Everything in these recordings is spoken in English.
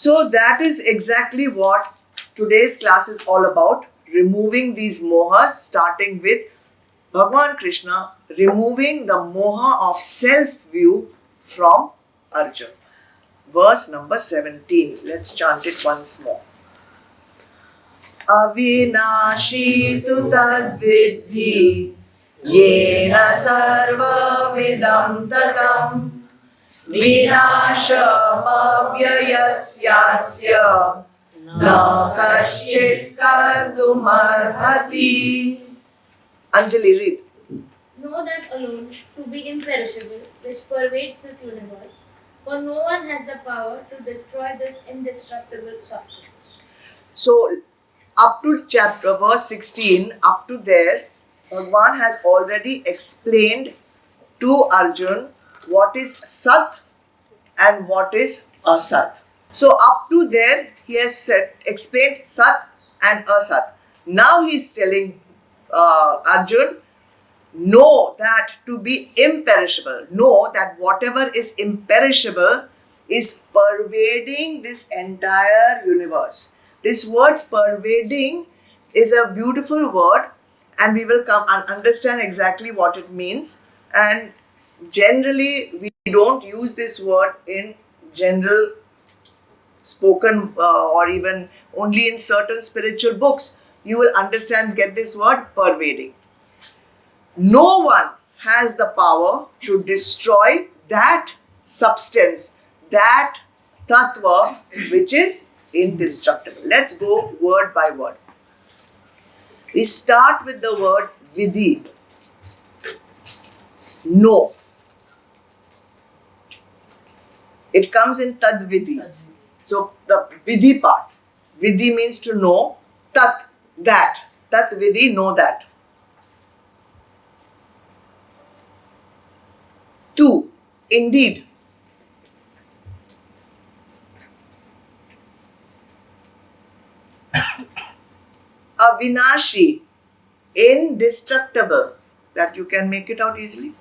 So that is exactly what today's class is all about. Removing these mohas, starting with Bhagavan Krishna removing the moha of self-view from Arjun. Verse number 17. Let's chant it once more. Avinashi tu tadvidhi yena sarvamidam tatam vinashamavyayasyasya na kaschit kartumarhati. Anjali, read. Know that alone to be imperishable, which pervades this universe, for no one has the power to destroy this indestructible substance. So, up to chapter verse 16, up to there, Bhagwan has already explained to Arjun what is Sat and what is Asat. So, up to there, he has explained Sat and Asat. Now he is telling Arjun, know that to be imperishable, know that whatever is imperishable is pervading this entire universe. This word pervading is a beautiful word, and we will come and understand exactly what it means. And generally, we don't use this word in general spoken or even only in certain spiritual books. You will understand, get this word pervading. No one has the power to destroy that substance, that tattva which is indestructible. Let's go word by word. We start with the word vidhi. No. It comes in tad vidhi. So the vidhi part. Vidhi means to know. Tat, that. Tat vidhi, know that. Two, indeed. Avinashi, indestructible. That you can make it out easily.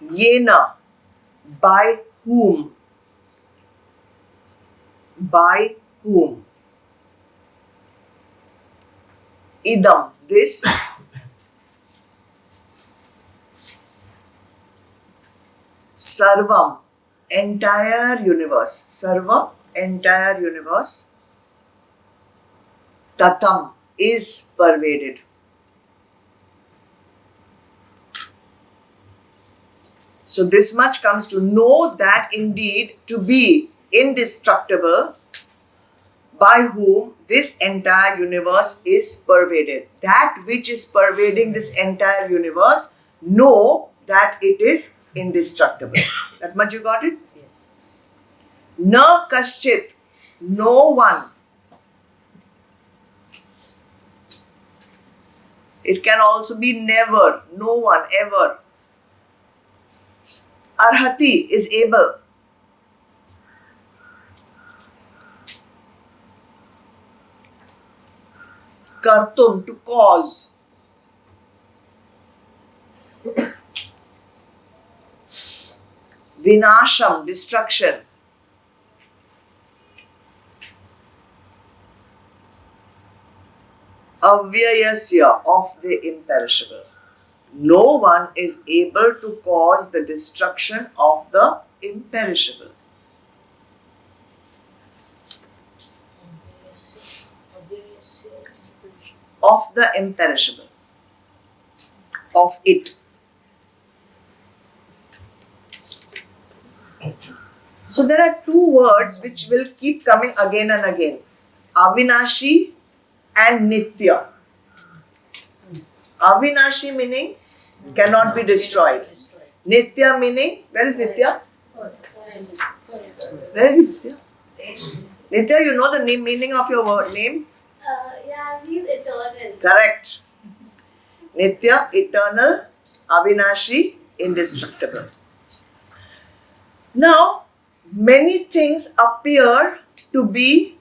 Yena, by whom? By whom? Idam, this. Sarvam, entire universe. Sarva, entire universe. Tatam, is pervaded. So this much comes to know that indeed to be indestructible, by whom this entire universe is pervaded. That which is pervading this entire universe, know that it is indestructible. That much you got it? Yes. Na kaschit, no one. It can also be never, no one, ever. Arhati is able. Kartum, to cause. Vinasham, destruction. Avyayasya, of the imperishable. No one is able to cause the destruction of the imperishable. Of the imperishable. Of it. So there are two words which will keep coming again and again. Avinashi and Nitya. Avinashi meaning cannot be destroyed. Nitya meaning, where is Nitya? Where is Nitya? Nitya, you know the meaning of your word name? Yeah, he's eternal. Correct. Nitya, eternal. Avinashi, indestructible. Now, many things appear to be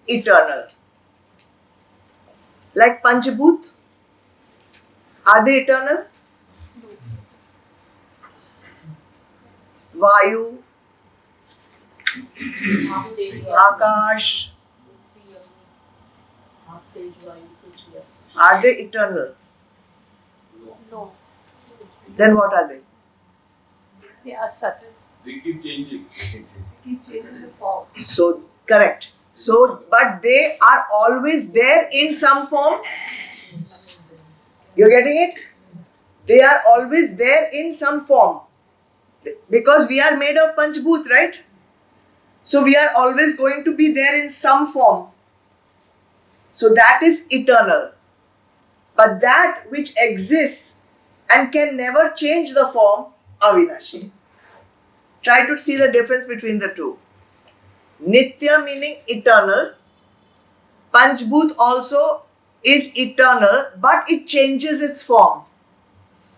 eternal. Like Panchabhut. Are they eternal? Vayu, Akash, are they eternal? No. Then what are they? They are subtle. They keep changing. Keep changing the form. So, correct. So, but they are always there in some form. You're getting it? They are always there in some form. Because we are made of Panchbhut, right? So, we are always going to be there in some form. So, that is eternal. But that which exists and can never change the form, Avinashi. Try to see the difference between the two. Nitya meaning eternal. Panchbhut also is eternal, but it changes its form.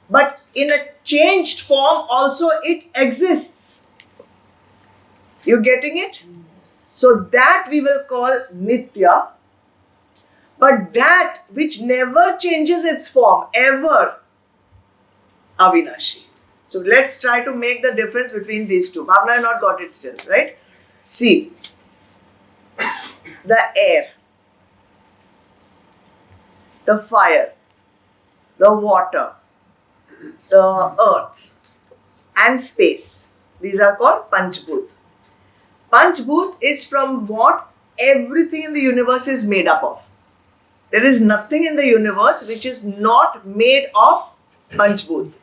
But in a changed form also it exists. You getting it? So that we will call Nitya. But that which never changes its form, ever, Avinashi. So let's try to make the difference between these two. Bhavna has not got it still, right? See, the air, the fire, the water, the earth, and space. These are called Panchbhut. Panchbhut is from what everything in the universe is made up of. There is nothing in the universe which is not made of Panchbhut.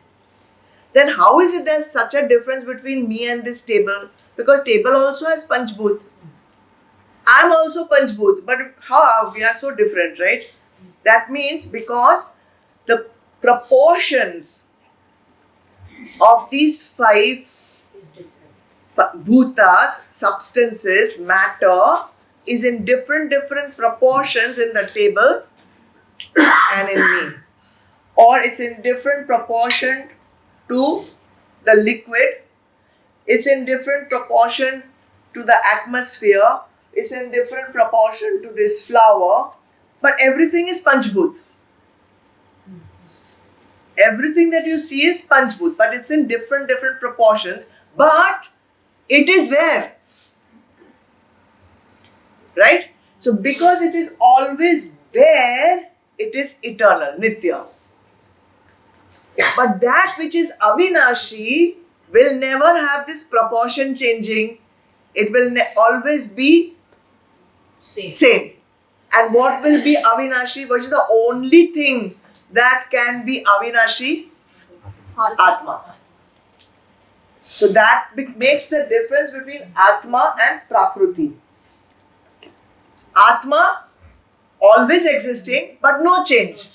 Then how is it there's such a difference between me and this table? Because table also has Panchbhut. I'm also Panchbhut, but how we are so different, right? That means because the proportions of these five bhutas, substances, matter, is in different proportions in the table and in me. Or it's in different proportion to the liquid, it's in different proportion to the atmosphere, it's in different proportion to this flower, but everything is Panchbhut. Everything that you see is Panchbhut, but it's in different proportions, but it is there. Right? So because it is always there, it is eternal, Nitya. But that which is Avinashi will never have this proportion changing. It will always be same. And what will be Avinashi? Which is the only thing that can be Avinashi? Atma. So that makes the difference between Atma and Prakriti. Atma always existing but no change.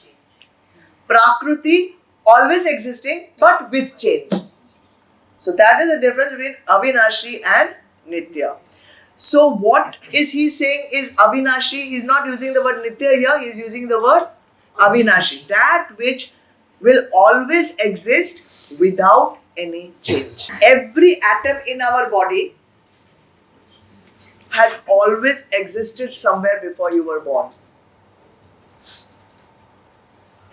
Prakriti always existing but with change. So that is the difference between Avinashi and Nitya. So what is he saying is Avinashi? He is not using the word Nitya here, he is using the word Avinashi. That which will always exist without any change. Every atom in our body has always existed somewhere before you were born.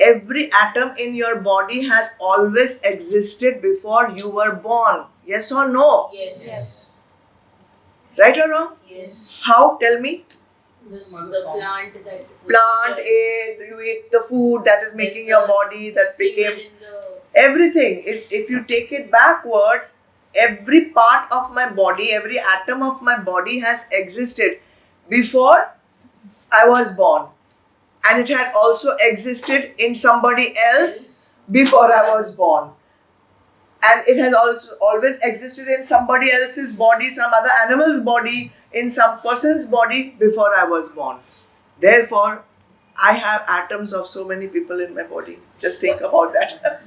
Every atom in your body has always existed before you were born. Yes or no? Yes. Right or wrong? Yes. How? Tell me. The plant that Plant, you eat the food that is making your body, that became in the everything. If you take it backwards, every part of my body, every atom of my body has existed before I was born. And it had also existed in somebody else before I was born. And it has also always existed in somebody else's body, some other animal's body, in some person's body before I was born. Therefore, I have atoms of so many people in my body. Just think about that.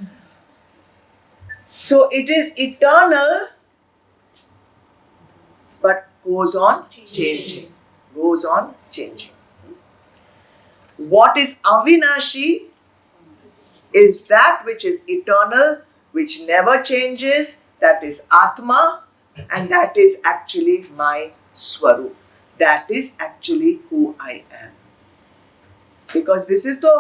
So it is eternal, but goes on changing. Goes on changing. What is Avinashi is that which is eternal, which never changes, that is Atma, and that is actually my Swarup. That is actually who I am. Because this is the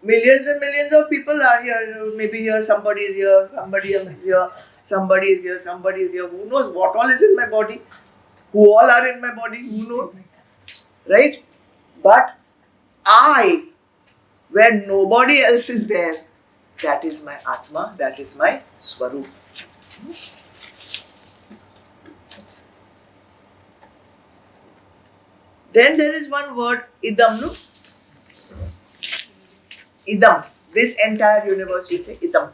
millions and millions of people are here, maybe here, somebody is here, somebody else is here. somebody is here, somebody is here. Who knows what all is in my body? Who all are in my body? Who knows? Right? But I, where nobody else is there, that is my Atma, that is my Swarup. Then there is one word, idam, no? Idam. This entire universe we say idam.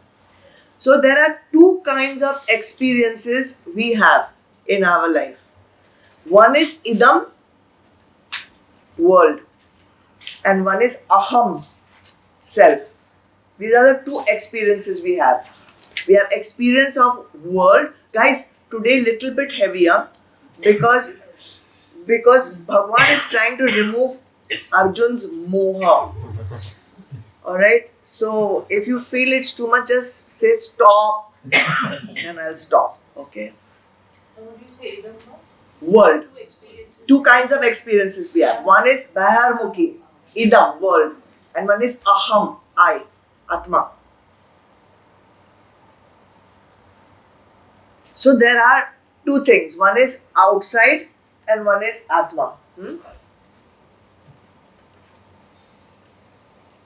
So there are two kinds of experiences we have in our life. One is idam, world, and one is aham, self. These are the two experiences we have. We have experience of world. Guys, today little bit heavier because Bhagwan is trying to remove Arjun's moha. Alright? So if you feel it's too much, just say stop and I'll stop. Okay? What do you say? Idam no? World. Two experiences. Two kinds of experiences we have. One is Baharmukhi, idam, world, and one is aham, I, Atma. So there are two things. One is outside and one is Atma.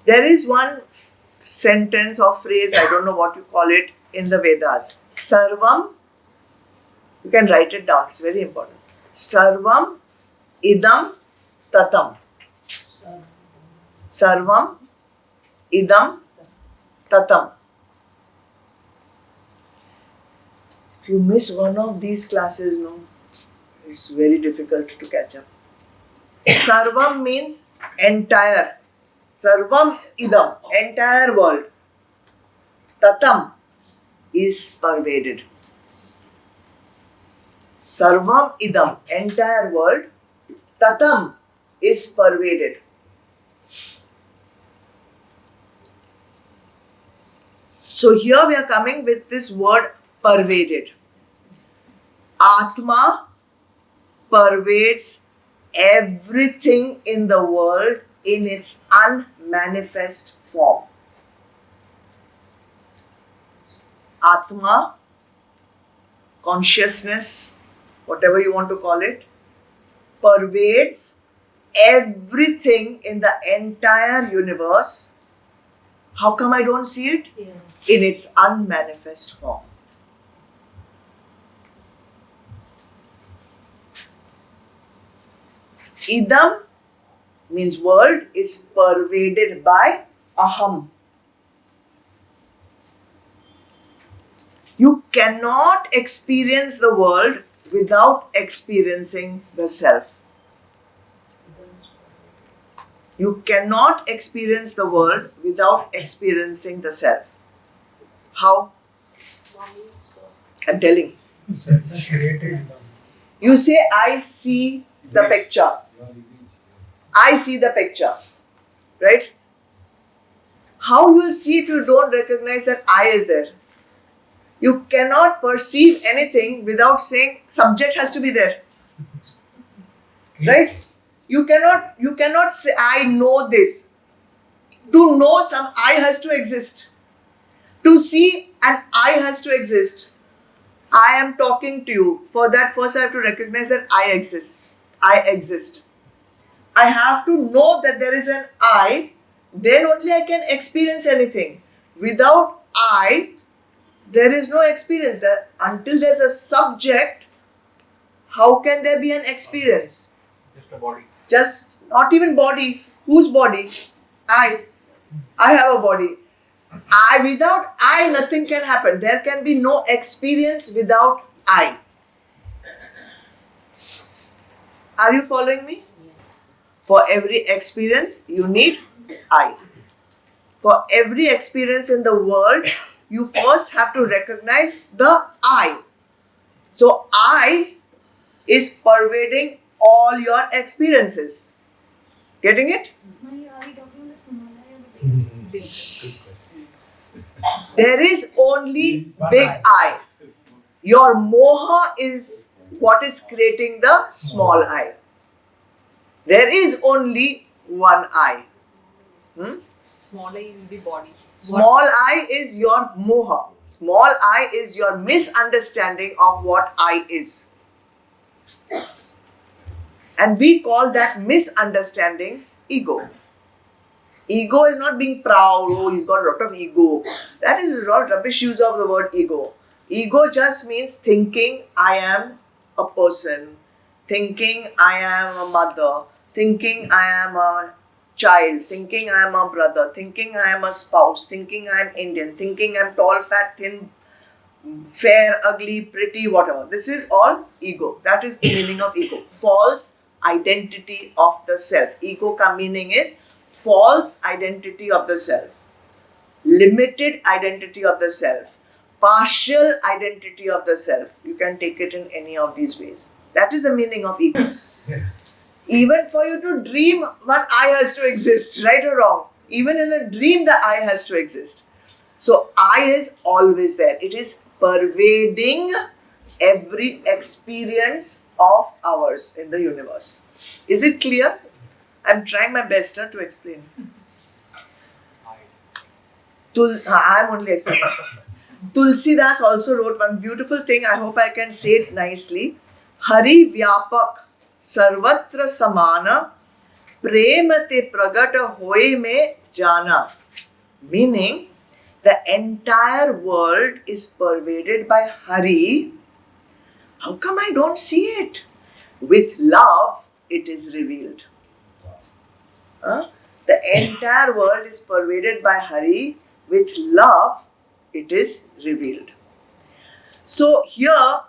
There is one sentence or phrase, I don't know what you call it, in the Vedas. Sarvam, you can write it down, it's very important. Sarvam idam tatam. Sarvam idam tatam. If you miss one of these classes, no, it's very difficult to catch up. Sarvam means entire. Sarvam idam, entire world. Tatam is pervaded. Sarvam idam, entire world. Tatam is pervaded. So here we are coming with this word pervaded. Atma pervades everything in the world in its unmanifest form. Atma, consciousness, whatever you want to call it, pervades everything in the entire universe. How come I don't see it? Yeah. In its unmanifest form. Idam means world is pervaded by aham. You cannot experience the world without experiencing the self. You cannot experience the world without experiencing the self. How? I'm telling. Self is created. You say, I see the picture. I see the picture. Right? How you will see if you don't recognize that I is there? You cannot perceive anything without saying subject has to be there. Right? You cannot say I know this. To know some I has to exist. To see an I has to exist. I am talking to you. For that first I have to recognize that I exist. I exist. I have to know that there is an I, then only I can experience anything. Without I, there is no experience. That until there's a subject, how can there be an experience? Just a body. Just not even body. Whose body? I have a body. Without I, nothing can happen. There can be no experience without I. Are you following me? For every experience, you need I. For every experience in the world, you first have to recognize the I. So I is pervading all your experiences. Getting it? Are you talking the small eye or the big? There is only big I. Your moha is what is creating the small I. There is only one I. Small I will be body. Small I is your moha. Small I is your misunderstanding of what I is. And we call that misunderstanding ego. Ego is not being proud, oh, he's got a lot of ego. That is a lot rubbish use of the word ego. Ego just means thinking I am a person, thinking I am a mother, thinking I am a child, thinking I am a brother, thinking I am a spouse, thinking I am Indian, thinking I am tall, fat, thin, fair, ugly, pretty, whatever. This is all ego. That is the meaning of ego. False identity of the self. Ego ka meaning is false identity of the self, limited identity of the self, partial identity of the self. You can take it in any of these ways. That is the meaning of ego. Even for you to dream, one I has to exist, right or wrong. Even in a dream, the I has to exist. So I is always there. It is pervading every experience of ours in the universe. Is it clear? I'm trying my best to explain. I'm only explaining. Tulsidas also wrote one beautiful thing. I hope I can say it nicely. Hari Vyapak Sarvatra Samana Prema te pragata hoye me jana. Meaning, the entire world is pervaded by Hari. How come I don't see it? With love, it is revealed. The entire world is pervaded by Hari. With love, it is revealed. So here,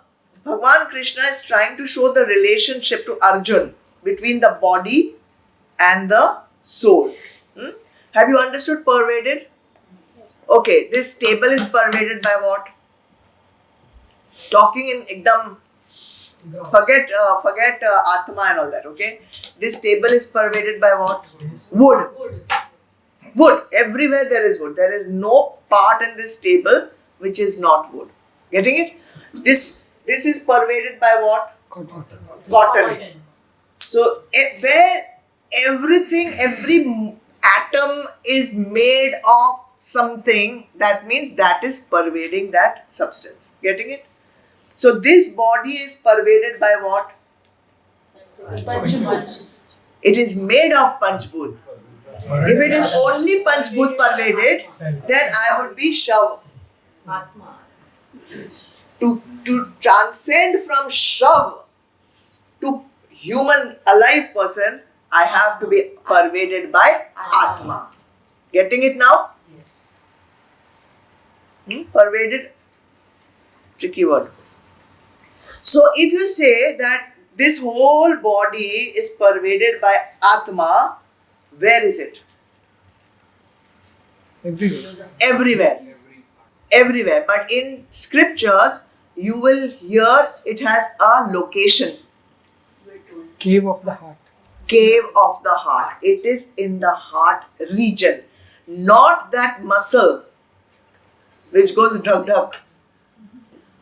Bhagavan Krishna is trying to show the relationship to Arjun between the body and the soul. Have you understood pervaded? Okay, this table is pervaded by what? Talking in ekdam, forget Atma and all that, okay? This table is pervaded by what? Wood. Wood. Everywhere there is wood. There is no part in this table which is not wood. Getting it? This is pervaded by what? Cotton. So where everything, every atom is made of something, that means that is pervading that substance. Getting it? So this body is pervaded by what? It is made of Panchbhut. If it is only Panchbhut pervaded, then I would be Shav. To transcend from Shav to human alive person, I have to be pervaded by Atma. Getting it now? Yes. Pervaded, tricky word. So if you say that this whole body is pervaded by Atma, where is it? Everywhere. Everywhere. But in scriptures, you will hear it has a location. Cave of the heart. Cave of the heart. It is in the heart region. Not that muscle which goes dhak.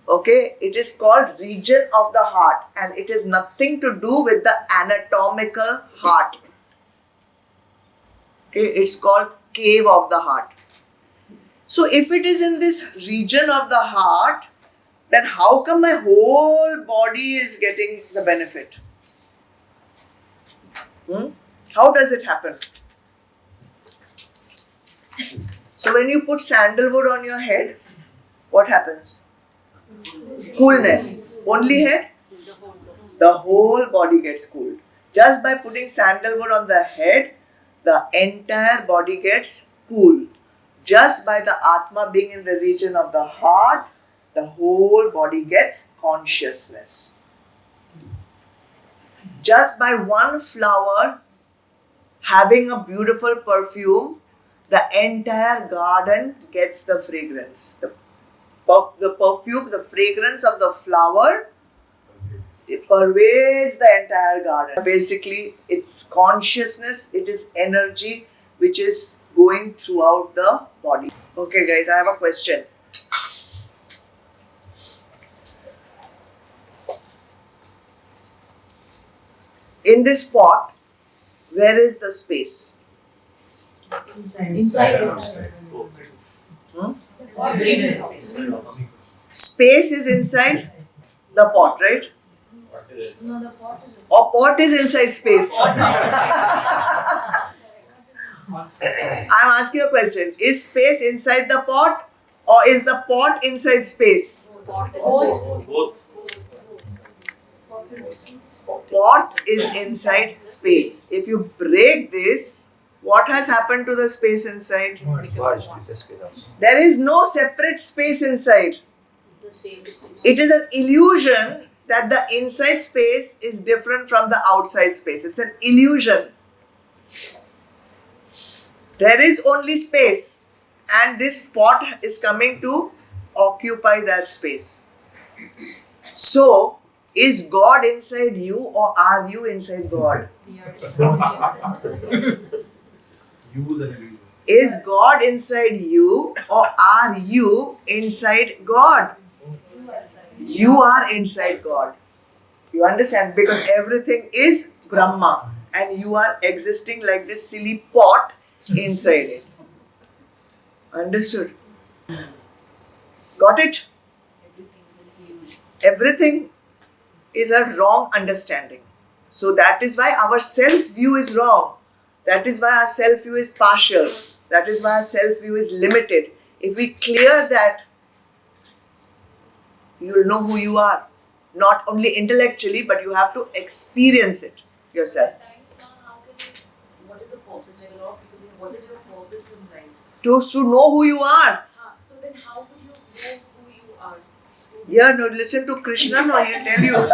Okay, it is called region of the heart, and it is nothing to do with the anatomical heart. Okay, it's called cave of the heart. So if it is in this region of the heart, then how come my whole body is getting the benefit? How does it happen? So when you put sandalwood on your head, what happens? Coolness. Only head? The whole body gets cooled. Just by putting sandalwood on the head, the entire body gets cool. Just by the Atma being in the region of the heart, the whole body gets consciousness. Just by one flower having a beautiful perfume, the entire garden gets the fragrance. The perfume, the fragrance of the flower, it pervades the entire garden. Basically, it's consciousness, it is energy which is going throughout the body. Okay guys, I have a question. In this pot, where is the space? Inside. Hmm? Pot. Space is inside the pot, right? No, the pot is. Or pot is inside space. I'm asking a question. Is space inside the pot or is the pot inside space? Pot is inside space. If you break this, what has happened to the space inside? There is no separate space inside. The same. It is an illusion that the inside space is different from the outside space. It's an illusion. There is only space, and this pot is coming to occupy that space. So, is God inside you or are you inside God? Is God inside you or are you inside God? You are inside God. You understand? Because everything is Brahma and you are existing like this silly pot inside it. Understood? Got it? Everything is a wrong understanding. So that is why our self-view is wrong. That is why our self-view is partial. That is why our self-view is limited. If we clear that, you will know who you are. Not only intellectually, but you have to experience it yourself. What is the purpose? Like a lot of people say, what is your purpose in life? To know who you are. So then how would you know who you are? Yeah, no, listen to Krishna, no, he'll tell you.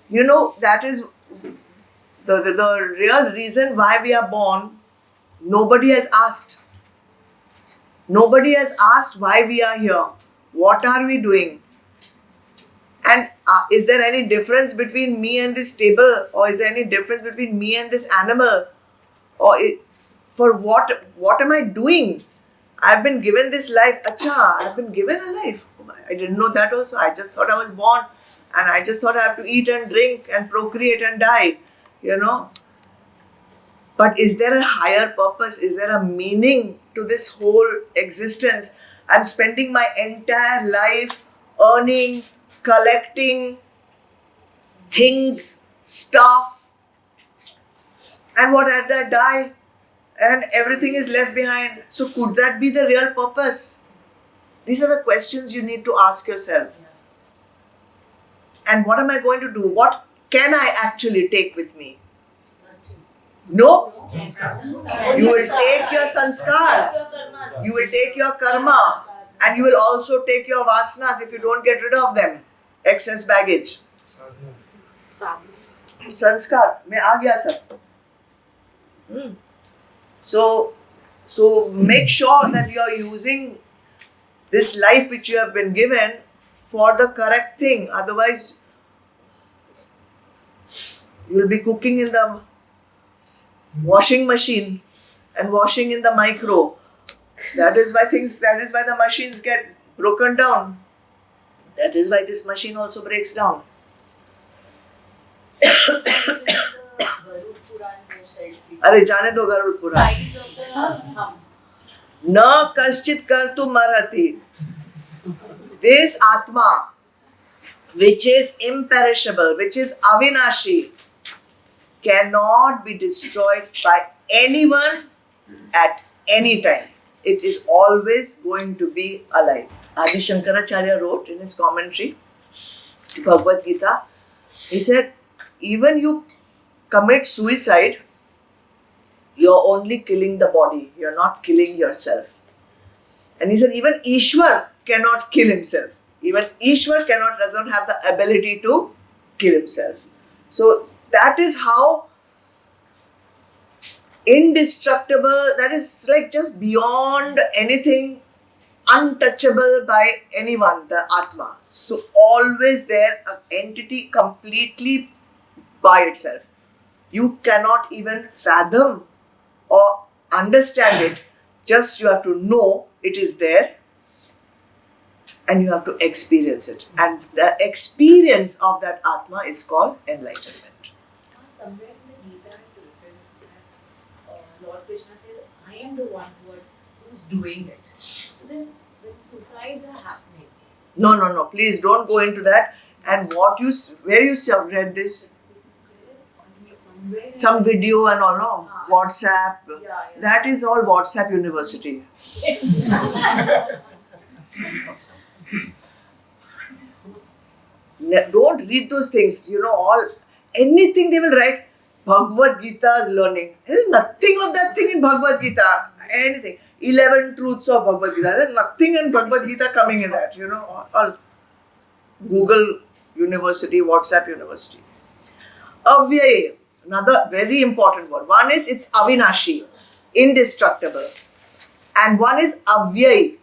You know, that is the real reason why we are born. Nobody has asked. Nobody has asked why we are here. What are we doing? And is there any difference between me and this table? Or is there any difference between me and this animal? Or for what am I doing? I've been given this life. Acha, I've been given a life. I didn't know that also. I just thought I was born and I just thought I have to eat and drink and procreate and die. You know. But is there a higher purpose? Is there a meaning to this whole existence? I'm spending my entire life earning, collecting things, stuff. And what had I die? And everything is left behind. So could that be the real purpose? These are the questions you need to ask yourself. And what am I going to do? What can I actually take with me? No. You will take your sanskars. You will take your karma. And you will also take your vasanas if you don't get rid of them. Excess baggage. Sanskar. Mein aa gaya sab. So make sure that you are using this life which you have been given for the correct thing. Otherwise, you will be cooking in the washing machine and washing in the micro. That is why the machines get broken down. That is why this machine also breaks down. अरे जाने दो Garuda Purana. Size of the thumb. न कश्चित कर्तुम अर्हति. This Atma, which is imperishable, which is avinashi, cannot be destroyed by anyone at any time. It is always going to be alive. Adi Shankaracharya wrote in his commentary to Bhagavad Gita, he said, even you commit suicide, you're only killing the body, you're not killing yourself. And he said, even Ishwar cannot kill himself. Even Ishwar doesn't have the ability to kill himself. So that is how indestructible, that is like just beyond anything, untouchable by anyone, the Atma. So always there, an entity completely by itself. You cannot even fathom or understand it. Just you have to know it is there and you have to experience it. And the experience of that Atma is called enlightenment. Somewhere in the Gita it's written am the one who's doing it. So then when suicides are happening, No. Please don't go into that. And where you read this? somewhere Some video and all, no? Ah. WhatsApp. Yeah. That is all WhatsApp University. Don't read those things. Anything they will write. Bhagavad Gita's learning. There's nothing of that thing in Bhagavad Gita. Anything. 11 truths of Bhagavad Gita. There's nothing in Bhagavad Gita coming in that. All Google University, WhatsApp University. Avyay, another very important word. One is it's Avinashi, indestructible. And one is Avyay.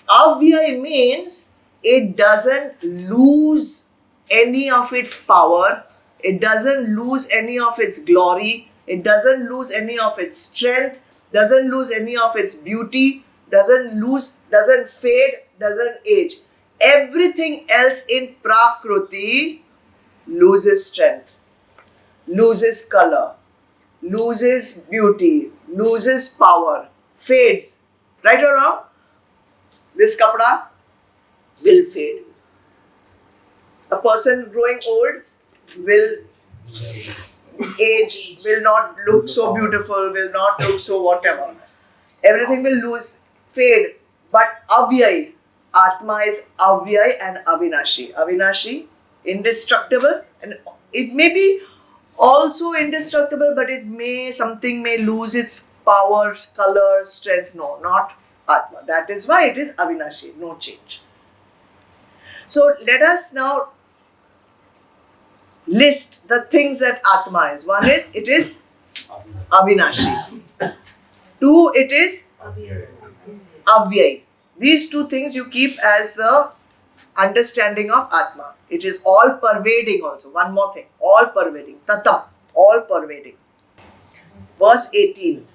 Avyay means it doesn't lose any of its power. It doesn't lose any of its glory. It doesn't lose any of its strength. Doesn't lose any of its beauty. Doesn't fade, doesn't age. Everything else in Prakriti loses strength, loses color, loses beauty, loses power, fades. Right or wrong? This kapda will fade. A person growing old will age, will not look so beautiful, will not look so whatever. Everything will lose, fade. But Avyay, Atma is Avyay and Avinashi. Avinashi, indestructible, and it may be also indestructible, but something may lose its power, color, strength. No, not Atma. That is why it is Avinashi, no change. So let us now list the things that Atma is. One is, it is Avinashi. Two, it is Avyay. These two things you keep as the understanding of Atma. It is all pervading also. One more thing. All pervading. Tatam. All pervading. Verse 18.